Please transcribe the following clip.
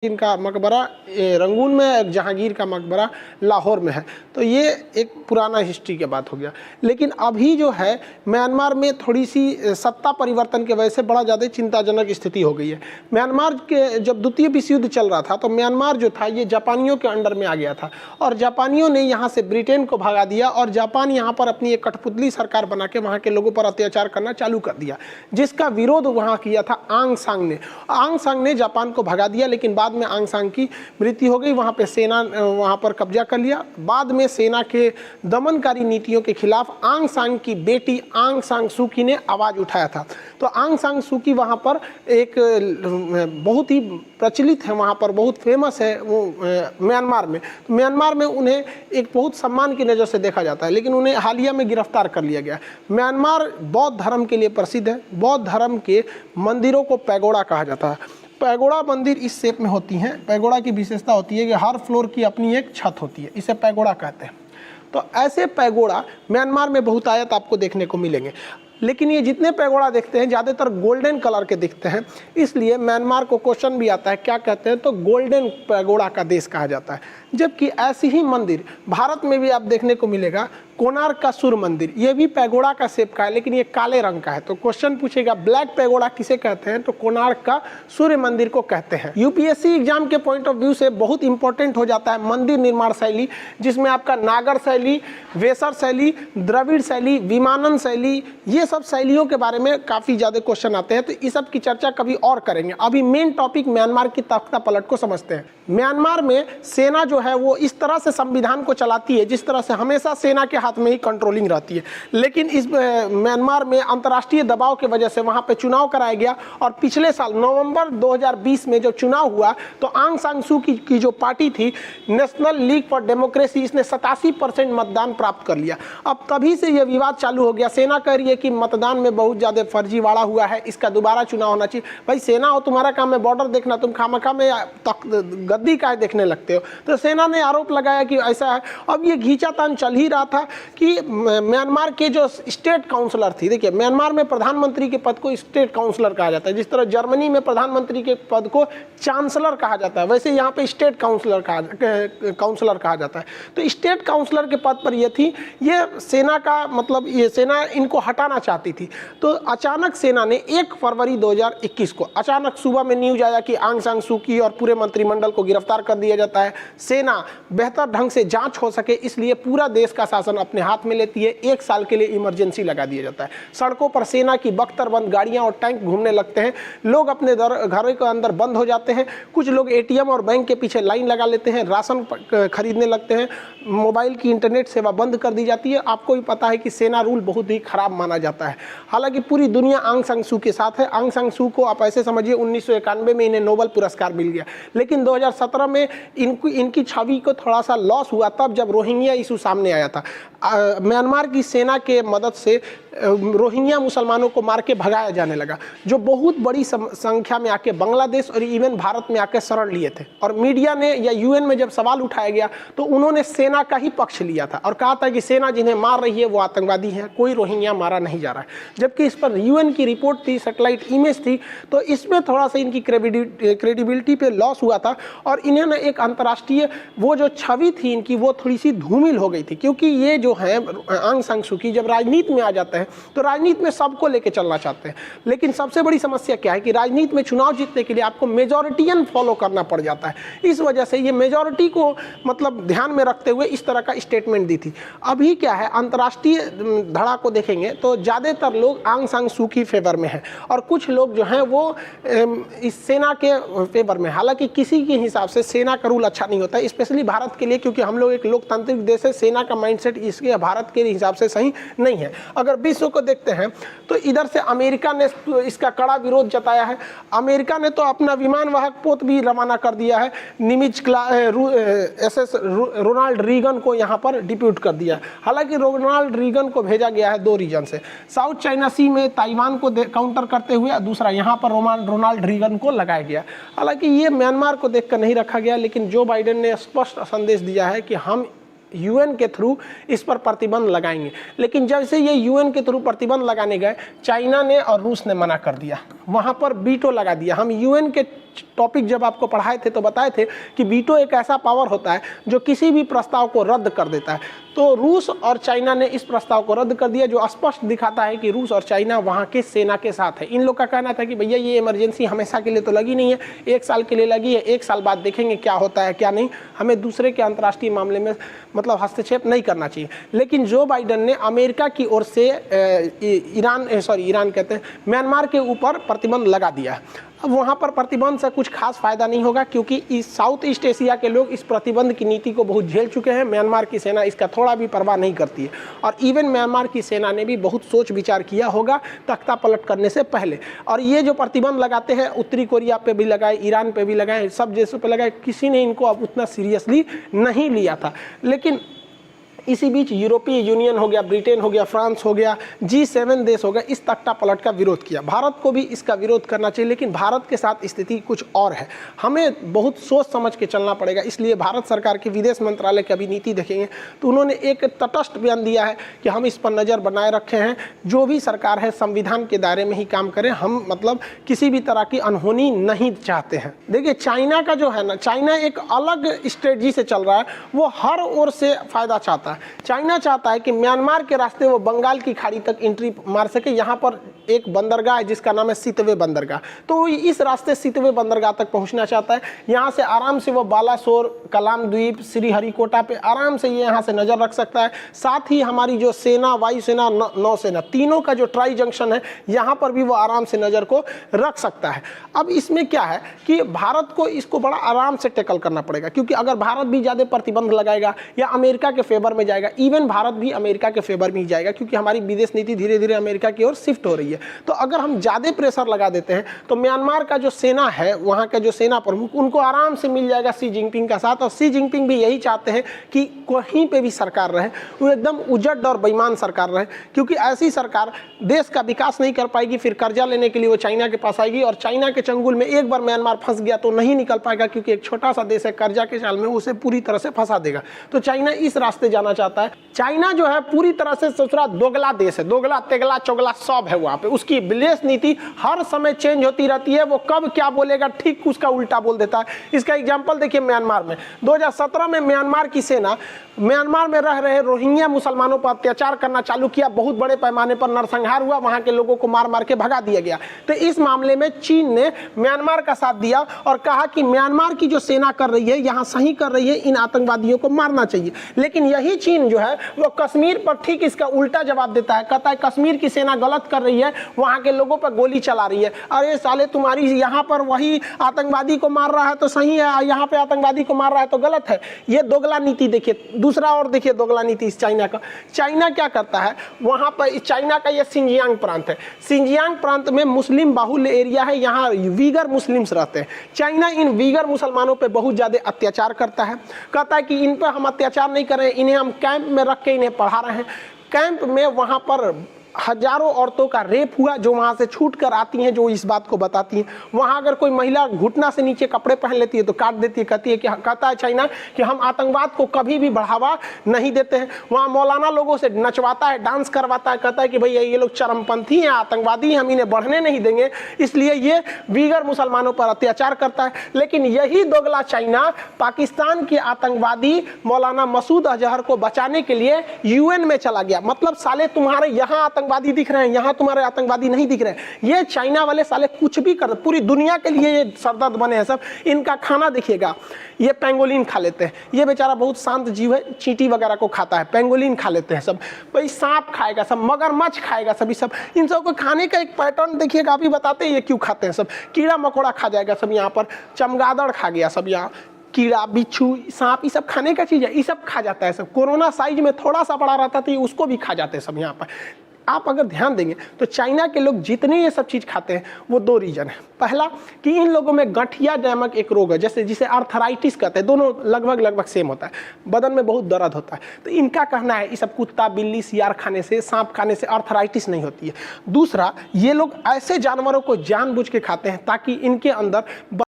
इनका मकबरा रंगून में, एक जहांगीर का मकबरा लाहौर में है। तो ये एक पुराना हिस्ट्री की बात हो गया। लेकिन अभी जो है म्यांमार में थोड़ी सी सत्ता परिवर्तन की वजह से बड़ा ज़्यादा चिंताजनक स्थिति हो गई है। म्यांमार के जब द्वितीय विश्व युद्ध चल रहा था तो म्यांमार जो था ये जापानियों के अंडर में आ गया था और जापानियों ने यहाँ से ब्रिटेन को भगा दिया और जापान यहाँ पर अपनी एक कठपुतली सरकार बना के वहाँ के लोगों पर अत्याचार करना चालू कर दिया, जिसका विरोध वहाँ किया था आंग सांग ने। आंग सांग ने जापान को भगा दिया, लेकिन बाद में आंग सांग की मृत्यु हो गई। वहाँ पे सेना वहाँ पर कब्जा कर लिया। बाद में सेना के दमनकारी नीतियों के खिलाफ आंग सांग की बेटी आंग सांग सू की ने आवाज़ उठाया था। तो आंग सांग सू की वहाँ पर एक बहुत ही प्रचलित है, वहाँ पर बहुत फेमस है वो म्यांमार में। तो म्यांमार में उन्हें एक बहुत सम्मान की नज़र से देखा जाता है, लेकिन उन्हें हालिया में गिरफ्तार कर लिया गया। म्यांमार बौद्ध धर्म के लिए प्रसिद्ध है। बौद्ध धर्म के मंदिरों को पैगोडा कहा जाता है। पैगोडा मंदिर इस शेप में होती हैं। पैगोडा की विशेषता होती है कि हर फ्लोर की अपनी एक छत होती है, इसे पैगोडा कहते हैं। तो ऐसे पैगोडा म्यांमार में बहुतायत आपको देखने को मिलेंगे, लेकिन ये जितने पैगोडा देखते हैं ज़्यादातर गोल्डन कलर के दिखते हैं। इसलिए म्यांमार को क्वेश्चन भी आता है क्या कहते हैं, तो गोल्डन पैगोडा का देश कहा जाता है। जबकि ऐसी ही मंदिर भारत में भी आप देखने को मिलेगा। कोणार्क का सूर्य मंदिर, ये भी पैगोडा का शेप का है, लेकिन ये काले रंग का है। तो क्वेश्चन पूछेगा ब्लैक पैगोडा किसे कहते हैं, तो कोणार्क का सूर्य मंदिर को कहते हैं। यूपीएससी एग्जाम के पॉइंट ऑफ व्यू से बहुत इंपॉर्टेंट हो जाता है मंदिर निर्माण शैली, जिसमें आपका नागर शैली, वेसर शैली, द्रविड़ शैली, विमानन शैली, ये सब शैलियों के बारे में काफ़ी ज़्यादा क्वेश्चन आते हैं। तो इस सब की चर्चा कभी और करेंगे। अभी मेन टॉपिक म्यांमार की तख्ता पलट को समझते हैं। म्यांमार में सेना जो है वो इस तरह से संविधान को चलाती है जिस तरह से हमेशा सेना के हाथ में ही कंट्रोलिंग रहती है। लेकिन इस म्यांमार में अंतर्राष्ट्रीय दबाव की वजह से वहाँ पे चुनाव कराया गया और पिछले साल नवंबर 2020 में जो चुनाव हुआ तो आंग सांग सू की जो पार्टी थी नेशनल लीग फॉर डेमोक्रेसी, इसने 87% मतदान प्राप्त कर लिया। अब तभी से यह विवाद चालू हो गया। सेना कह रही है कि मतदान में बहुत ज़्यादा फर्जीवाड़ा हुआ है, इसका दोबारा चुनाव होना चाहिए। भाई सेना हो, तुम्हारा काम है बॉर्डर देखना, तुम खामखा में गद्दी का देखने लगते हो। तो सेना ने आरोप लगाया कि ऐसा है। अब ये घींचातान चल ही रहा था कि म्यांमार के जो स्टेट काउंसलर थी, देखिए म्यांमार में प्रधानमंत्री के पद को स्टेट काउंसलर कहा जाता है, जिस तरह जर्मनी में प्रधानमंत्री के पद को चांसलर कहा जाता है, वैसे यहाँ पे स्टेट काउंसलर कहा जाता है। तो स्टेट काउंसलर के पद पर ये थी। ये सेना का मतलब ये सेना इनको हटाना चाहती थी। तो अचानक सेना ने 1 फरवरी 2021 को अचानक सुबह में न्यूज आया कि आंग सांग सू की और पूरे मंत्रिमंडल को गिरफ्तार कर दिया जाता है। सेना बेहतर ढंग से जांच हो सके इसलिए पूरा देश का शासन अपने हाथ में लेती है। 1 साल के लिए इमरजेंसी लगा दिया जाता है। सड़कों पर सेना की बख्तरबंद गाड़ियां और टैंक घूमने लगते हैं। लोग अपने घरों के अंदर बंद हो जाते हैं। कुछ लोग एटीएम और बैंक के पीछे लाइन लगा लेते हैं, राशन खरीदने लगते हैं। मोबाइल की इंटरनेट सेवा बंद कर दी जाती है। आपको भी पता है कि सेना रूल बहुत ही खराब माना जाता है। हालांकि पूरी दुनिया आंग सांग सू के साथ है। आंग सांग सू को आप ऐसे समझिए 1991 में इन्हें नोबेल पुरस्कार मिल गया, लेकिन 2017 में इनकी छवि को थोड़ा सा लॉस हुआ तब जब रोहिंग्या इशू सामने आया था। म्यांमार की सेना के मदद से रोहिंग्या मुसलमानों को मार के भगाया जाने लगा, जो बहुत बड़ी संख्या में आके बांग्लादेश और इवन भारत में आके शरण लिए थे। और मीडिया ने या यूएन में जब सवाल उठाया गया तो उन्होंने सेना का ही पक्ष लिया था और कहा था कि सेना जिन्हें मार रही है वो आतंकवादी हैं, कोई रोहिंग्या मारा नहीं जा रहा है। जबकि इस पर यूएन की रिपोर्ट थी, सैटेलाइट इमेज थी, तो इसमें थोड़ा सा इनकी क्रेडिबिलिटी पे लॉस हुआ था और इन्हें ना एक अंतर्राष्ट्रीय वो जो छवि थी इनकी वो थोड़ी सी धूमिल हो गई थी। क्योंकि ये जो है आंग सांग सू की जब राजनीति में आ जाता है तो राजनीति में सबको लेके चलना चाहते हैं। लेकिन सबसे बड़ी समस्या क्या है कि राजनीति में चुनाव जीतने के लिए आपको मेजॉरिटियन फॉलो करना पड़ जाता है। इस वजह से ये मेजॉरिटी को मतलब ध्यान में रखते हुए इस तरह का स्टेटमेंट दी थी। अभी क्या है, अंतर्राष्ट्रीय धड़ा को देखेंगे तो ज़्यादातर लोग आंग सांग सू की फेवर में हैं और कुछ लोग जो हैं वो इस सेना के फेवर में। हालांकि किसी के हिसाब से सेना का रूल अच्छा नहीं होता है, स्पेशली भारत के लिए, क्योंकि हम लोग एक लोकतांत्रिक देश है। सेना का माइंडसेट इसके भारत के हिसाब से सही नहीं है। अगर विश्व को देखते हैं तो इधर से अमेरिका ने इसका कड़ा विरोध जताया है। अमेरिका ने तो अपना विमान वाहक पोत भी रवाना कर दिया है। SS रोनाल्ड रीगन को यहाँ पर डिप्यूट कर दिया। हालांकि रोनाल्ड रीगन को भेजा गया है 2 रीजन से। साउथ चाइना सी में ताइवान को काउंटर करते हुए, दूसरा यहाँ पर रोनाल्ड रीगन को लगाया गया। हालांकि ये म्यांमार को देखकर नहीं रखा गया, लेकिन जो बाइडेन ने स्पष्ट संदेश दिया है कि हम यूएन के थ्रू इस पर प्रतिबंध लगाएंगे। लेकिन जब से ये यूएन के थ्रू प्रतिबंध लगाने गए, चाइना ने और रूस ने मना कर दिया, वहाँ पर वीटो लगा दिया। हम यूएन के टॉपिक जब आपको पढ़ाए थे तो बताए थे कि वीटो एक ऐसा पावर होता है जो किसी भी प्रस्ताव को रद्द कर देता है। तो रूस और चाइना ने इस प्रस्ताव को रद्द कर दिया, जो स्पष्ट दिखाता है कि रूस और चाइना वहाँ के सेना के साथ है। इन लोग का कहना था कि भैया ये इमरजेंसी हमेशा के लिए तो लगी नहीं है, 1 साल के लिए लगी है, 1 साल बाद देखेंगे क्या होता है क्या नहीं, हमें दूसरे के अंतर्राष्ट्रीय मामले में मतलब हस्तक्षेप नहीं करना चाहिए। लेकिन जो बाइडन ने अमेरिका की ओर से म्यांमार के ऊपर प्रतिबंध लगा दिया है। अब वहाँ पर प्रतिबंध से कुछ खास फायदा नहीं होगा, क्योंकि इस साउथ ईस्ट एशिया के लोग इस प्रतिबंध की नीति को बहुत झेल चुके हैं। म्यांमार की सेना इसका थोड़ा भी परवाह नहीं करती है, और इवन म्यांमार की सेना ने भी बहुत सोच विचार किया होगा तख्ता पलट करने से पहले। और ये जो प्रतिबंध लगाते हैं, उत्तरी कोरिया पे भी लगाए, ईरान पे भी लगाए, सब देशों पे लगाए, किसी ने इनको अब उतना सीरियसली नहीं लिया था। लेकिन इसी बीच यूरोपीय यूनियन हो गया, ब्रिटेन हो गया, फ्रांस हो गया, G7 देश हो गया, इस तख्ता पलट का विरोध किया। भारत को भी इसका विरोध करना चाहिए, लेकिन भारत के साथ स्थिति कुछ और है। हमें बहुत सोच समझ के चलना पड़ेगा। इसलिए भारत सरकार के विदेश मंत्रालय की अभी नीति देखेंगे तो उन्होंने एक तटस्थ बयान दिया है कि हम इस पर नज़र बनाए रखे हैं, जो भी सरकार है संविधान के दायरे में ही काम करें, हम मतलब किसी भी तरह की अनहोनी नहीं चाहते हैं। देखिए चाइना का जो है ना, चाइना एक अलग स्ट्रेटजी से चल रहा है, वो हर ओर से फायदा चाहता है। चाइना चाहता है कि म्यांमार के रास्ते वो बंगाल की खाड़ी तक एंट्री मार सके। यहाँ पर एक बंदरगाह है जिसका नाम है सितवे बंदरगाह, तो इस रास्ते सितवे बंदरगाह तक पहुंचना चाहता है। यहाँ से आराम से वो बालासोर, कलाम द्वीप, श्रीहरिकोटा पे आराम से ये यहाँ से नज़र रख सकता है। साथ ही हमारी जो सेना, वायुसेना, नौसेना, तीनों का जो ट्राई जंक्शन है, यहाँ पर भी वो आराम से नज़र को रख सकता है। अब इसमें क्या है कि भारत को इसको बड़ा आराम से टैकल करना पड़ेगा, क्योंकि अगर भारत भी ज़्यादा प्रतिबंध लगाएगा या अमेरिका के फेवर में जाएगा, इवन भारत भी अमेरिका के फेवर में ही जाएगा, क्योंकि हमारी विदेश नीति धीरे धीरे अमेरिका की ओर शिफ्ट हो रही है। तो अगर हम ज़्यादा प्रेशर लगा देते हैं तो म्यांमार का जो सेना है, वहाँ का जो सेना प्रमुख, उनको आराम से मिल जाएगा शी जिनपिंग का साथ। और शी जिनपिंग भी यही चाहते हैं कि कहीं पे भी सरकार रहे वो एकदम उजड़ और बेईमान सरकार रहे, क्योंकि ऐसी सरकार देश का विकास नहीं कर पाएगी। फिर कर्जा लेने के लिए वो चाइना के पास आएगी, और चाइना के चंगुल में एक बार म्यांमार फंस गया तो नहीं निकल पाएगा, क्योंकि एक छोटा सा देश है, कर्जा के जाल में उसे पूरी तरह से फंसा देगा। तो चाइना इस रास्ते जाना चाहता है। चाइना जो है पूरी तरह से ससुरा दोगला देश है, दोगला तेगला चोगला सब है वहाँ पे। उसकी विदेश नीति हर समय चेंज होती रहती है, वो कब क्या बोलेगा ठीक उसका उल्टा बोल देता है। इसका एग्जांपल देखिए म्यांमार में 2017 में म्यांमार की सेना म्यांमार में रह रहे रोहिंग्या मुसलमानों पर अत्याचार करना चालू किया, बहुत बड़े पैमाने पर नरसंहार हुआ, वहाँ के लोगों को मार मार के भगा दिया गया। तो इस मामले में चीन ने म्यांमार का साथ दिया और कहा कि म्यांमार की जो सेना कर रही है यहाँ सही कर रही है, इन आतंकवादियों को मारना चाहिए। लेकिन यही चीन जो है वो कश्मीर पर ठीक इसका उल्टा जवाब देता है, कहता है कश्मीर की सेना गलत कर रही है, वहाँ के लोगों पर गोली चला रही है। अरे साले तुम्हारी यहाँ पर वही आतंकवादी को मार रहा है तो सही है, यहाँ पे आतंकवादी को मार रहा है तो गलत है। ये दोगला नीति देखिए। दूसरा और देखिए दोगला नीति इस चाइना का। चाइना क्या करता है, वहाँ पर चाइना का ये सिंजियांग प्रांत है, सिंजियांग प्रांत में मुस्लिम बाहुल्य एरिया है, यहाँ वीगर मुस्लिम्स रहते हैं। चाइना इन वीगर मुसलमानों पे बहुत ज़्यादा अत्याचार करता है, कहता है कि इन पर हम अत्याचार नहीं कर रहे हैं, इन्हें हम कैंप में रख के इन्हें पढ़ा रहे हैं। कैंप में वहाँ पर हजारों औरतों का रेप हुआ जो वहाँ से छूट कर आती हैं, जो इस बात को बताती हैं। वहाँ अगर कोई महिला घुटना से नीचे कपड़े पहन लेती है तो काट देती है। कहता है चाइना कि हम आतंकवाद को कभी भी बढ़ावा नहीं देते हैं। वहाँ मौलाना लोगों से नचवाता है, डांस करवाता है, कहता है कि भैया ये लोग चरमपंथी हैं, आतंकवादी, हम इन्हें बढ़ने नहीं देंगे, इसलिए ये वीगर मुसलमानों पर अत्याचार करता है। लेकिन यही दोगला चाइना पाकिस्तान के आतंकवादी मौलाना मसूद अजहर को बचाने के लिए यूएन में चला गया। मतलब साले तुम्हारे यहाँ आतंकवादी दिख रहे हैं, यहाँ तुम्हारे आतंकवादी नहीं दिख रहे हैं। ये चाइना वाले साले कुछ भी कर, पूरी दुनिया के लिए ये सरदर्द बने हैं सब। इनका खाना देखिएगा, ये पेंगोलिन खा लेते हैं, ये बेचारा बहुत शांत जीव है, चींटी वगैरह को खाता है, पेंगोलिन खा लेते हैं सब, भाई सांप खाएगा सब, मगरमच्छ खाएगा सभी सब। इन सब को खाने का एक पैटर्न देखिएगा, अभी बताते हैं ये क्यों खाते हैं सब। कीड़ा मकोड़ा खा जाएगा सब, यहाँ पर चमगादड़ खा गया सब, यहाँ कीड़ा बिच्छू सांप ये सब खाने का चीज़ है, ये सब खा जाता है सब। कोरोना साइज में थोड़ा सा बड़ा रहता था, उसको भी खा जाते हैं सब। यहाँ पर आप अगर ध्यान देंगे तो चाइना के लोग जितने ये सब चीज़ खाते हैं वो दो रीजन है। पहला कि इन लोगों में गठिया नामक एक रोग है, जैसे जिसे आर्थराइटिस कहते हैं, दोनों लगभग सेम होता है, बदन में बहुत दर्द होता है। तो इनका कहना है ये सब कुत्ता बिल्ली सियार खाने से, सांप खाने से आर्थराइटिस नहीं होती है। दूसरा, ये लोग ऐसे जानवरों को जानबूझ के खाते हैं ताकि इनके अंदर